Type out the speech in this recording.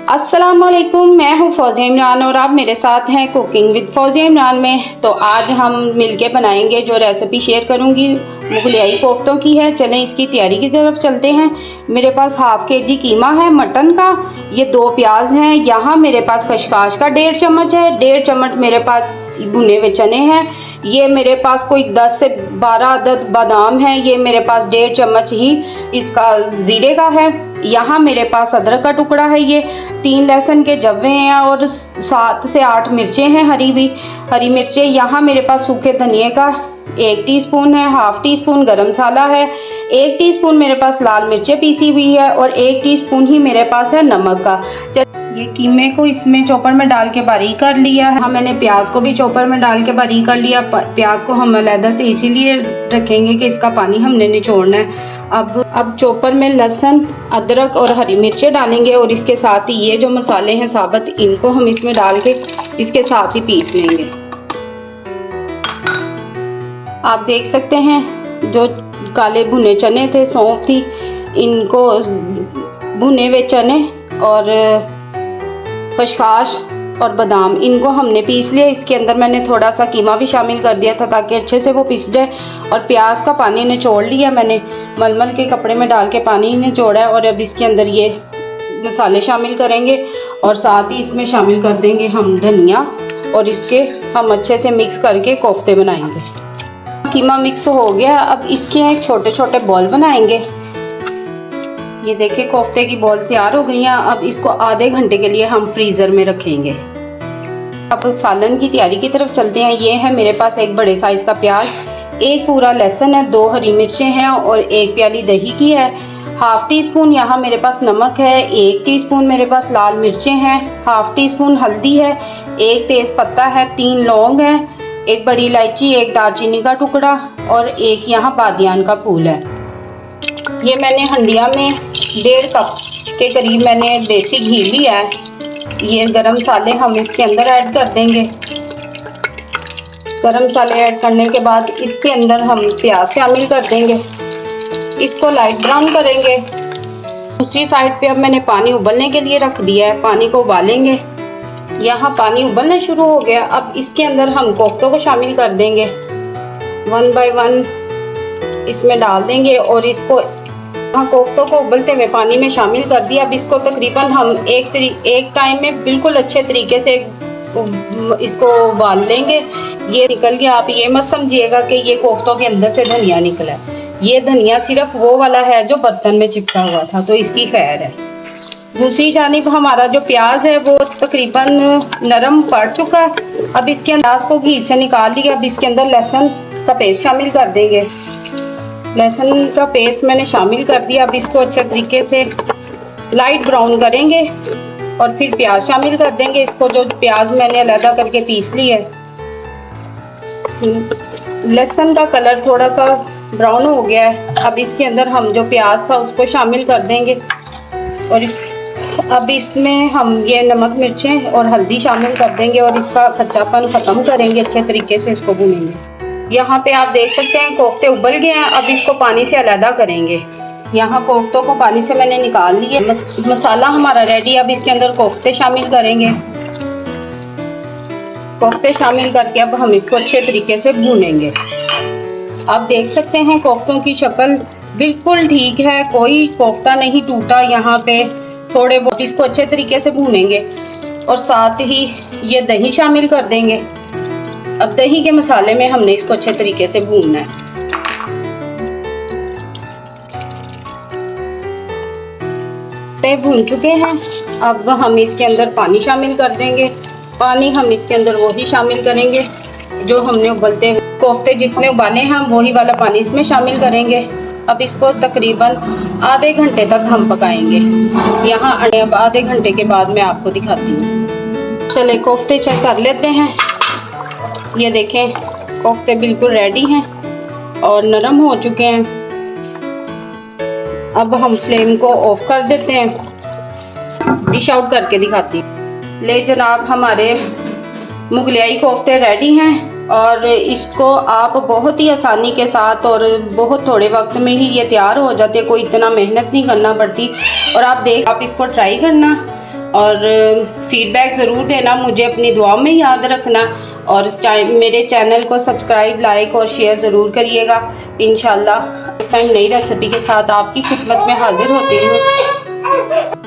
अस्सलामुअलैकुम, मैं हूँ फौजिया इमरान और आप मेरे साथ हैं कुकिंग विद फौजिया इमरान में। तो आज हम मिलके बनाएंगे, जो रेसिपी शेयर करूँगी मुगलई कोफ्तों की है। चलें इसकी तैयारी की तरफ चलते हैं। मेरे पास हाफ केजी कीमा है मटन का, ये 2 प्याज हैं, यहाँ मेरे पास खशखाश का 1.5 चम्मच है, 1.5 चम्मच मेरे पास भुने हुए चने हैं, ये मेरे पास कोई 10 से 12 अदद बादाम हैं, ये मेरे पास 1.5 चम्मच ही इसका ज़ीरे का है, यहाँ मेरे पास अदरक का टुकड़ा है, ये 3 लहसुन के जब्वे हैं और 7 से 8 मिर्चें हैं, हरी मिर्चें। यहाँ मेरे पास सूखे धनिए का 1 टीस्पून है, हाफ टी स्पून गरम मसाला है, 1 टीस्पून मेरे पास लाल मिर्चें पीसी हुई है और 1 टीस्पून ही मेरे पास है नमक का। ये कीमे को इसमें चॉपर में डाल के बारीक कर लिया है। मैंने प्याज को भी चॉपर में डाल के बारीक कर लिया। प्याज को हम अलहदा से इसीलिए रखेंगे कि इसका पानी हमने निचोड़ना है। अब चॉपर में लहसुन, अदरक और हरी मिर्चें डालेंगे और इसके साथ ही ये जो मसाले हैं साबुत, इनको हम इसमें डाल के इसके साथ ही पीस लेंगे। आप देख सकते हैं जो काले भुने चने थे, सौंफ थी, इनको भुने हुए चने और खशखाश और बादाम, इनको हमने पीस लिया। इसके अंदर मैंने थोड़ा सा कीमा भी शामिल कर दिया था ताकि अच्छे से वो पिस जाए। और प्याज का पानी निचोड़ लिया मैंने, मलमल के कपड़े में डाल के पानी निचोड़ा है। और अब इसके अंदर ये मसाले शामिल करेंगे और साथ ही इसमें शामिल कर देंगे हम धनिया, और इसके हम अच्छे से मिक्स करके कोफ्ते बनाएंगे। कीमा मिक्स हो गया, अब इसके एक छोटे छोटे बॉल बनाएंगे। ये देखिए कोफ्ते की बॉल्स तैयार हो गई हैं। अब इसको आधे घंटे के लिए हम फ्रीज़र में रखेंगे। अब सालन की तैयारी की तरफ चलते हैं। ये है मेरे पास एक बड़े साइज़ का प्याज, 1 पूरा लहसुन है, 2 हरी मिर्चें हैं और 1 प्याली दही की है। हाफ टी स्पून यहाँ मेरे पास नमक है, 1 टीस्पून मेरे पास लाल मिर्चें हैं, हाफ टी स्पून हल्दी है, 1 तेज़ पत्ता है, 3 लौंग है, 1 बड़ी इलायची, 1 दालचीनी का टुकड़ा और 1 यहाँ बादियान का फूल है। ये मैंने हंडिया में 1.5 कप के करीब मैंने देसी घी लिया है। ये गरम मसाले हम इसके अंदर ऐड कर देंगे। गरम मसाले ऐड करने के बाद इसके अंदर हम प्याज शामिल कर देंगे, इसको लाइट ब्राउन करेंगे। दूसरी साइड पे अब मैंने पानी उबलने के लिए रख दिया है, पानी को उबालेंगे। यहाँ पानी उबलना शुरू हो गया। अब इसके अंदर हम कोफ्तों को शामिल कर देंगे, 1 बाय 1 इसमें डाल देंगे और इसको कोफ्तों को उबलते हुए पानी में शामिल कर दिया। अब इसको तकरीबन हम एक टाइम में बिल्कुल अच्छे तरीके से इसको उबाल लेंगे। ये निकल गया, आप ये मत समझिएगा कि ये कोफ्तों के अंदर से धनिया निकला है। ये धनिया सिर्फ वो वाला है जो बर्तन में चिपका हुआ था, तो इसकी खैर है। दूसरी जानिब हमारा जो प्याज है वो तकरीबन नरम पड़ चुका है। अब इसके अंदाज को घी से निकाल लिया। अब इसके अंदर लहसुन का पेस्ट शामिल कर देंगे। लहसुन का पेस्ट मैंने शामिल कर दिया। अब इसको अच्छे तरीके से लाइट ब्राउन करेंगे और फिर प्याज शामिल कर देंगे। इसको जो प्याज मैंने अलग करके पीस ली है। लहसुन का कलर थोड़ा सा ब्राउन हो गया है। अब इसके अंदर हम जो प्याज था उसको शामिल कर देंगे और अब इसमें हम ये नमक, मिर्चें और हल्दी शामिल कर देंगे और इसका कच्चापन ख़त्म करेंगे। अच्छे तरीके से इसको भूनेंगे। यहाँ पे आप देख सकते हैं कोफ्ते उबल गए हैं। अब इसको पानी से अलहदा करेंगे। यहाँ कोफ्तों को पानी से मैंने निकाल लिया। मसाला हमारा रेडी। अब इसके अंदर कोफ्ते शामिल करेंगे। कोफ्ते शामिल करके अब हम इसको अच्छे तरीके से भूनेंगे। आप देख सकते हैं कोफ्तों की शक्ल बिल्कुल ठीक है, कोई कोफ्ता नहीं टूटा यहाँ पे। थोड़े बहुत इसको अच्छे तरीके से भूनेंगे और साथ ही ये दही शामिल कर देंगे। अब दही के मसाले में हमने इसको अच्छे तरीके से भूनना है। भून चुके हैं। अब हम इसके अंदर पानी शामिल कर देंगे। पानी हम इसके अंदर वही शामिल करेंगे जो हमने उबलते हुए कोफ्ते जिसमें उबाले हैं, हम वही वाला पानी इसमें शामिल करेंगे। अब इसको तकरीबन आधे घंटे तक हम पकाएंगे। यहाँ अब आधे घंटे के बाद मैं आपको दिखाती हूँ। चले कोफ्ते चेक कर लेते हैं। ये देखें कोफ्ते बिल्कुल रेडी हैं और नरम हो चुके हैं। अब हम फ्लेम को ऑफ कर देते हैं। डिश आउट करके दिखाती हूँ। ले जनाब, हमारे मुगलई कोफ्ते रेडी हैं। और इसको आप बहुत ही आसानी के साथ और बहुत थोड़े वक्त में ही ये तैयार हो जाते, कोई इतना मेहनत नहीं करना पड़ती। और आप इसको ट्राई करना और फीडबैक ज़रूर देना, मुझे अपनी दुआ में याद रखना। और मेरे चैनल को सब्सक्राइब, लाइक और शेयर ज़रूर करिएगा। इंशाल्लाह इस टाइम नई रेसिपी के साथ आपकी खिदमत में हाजिर होती हूँ।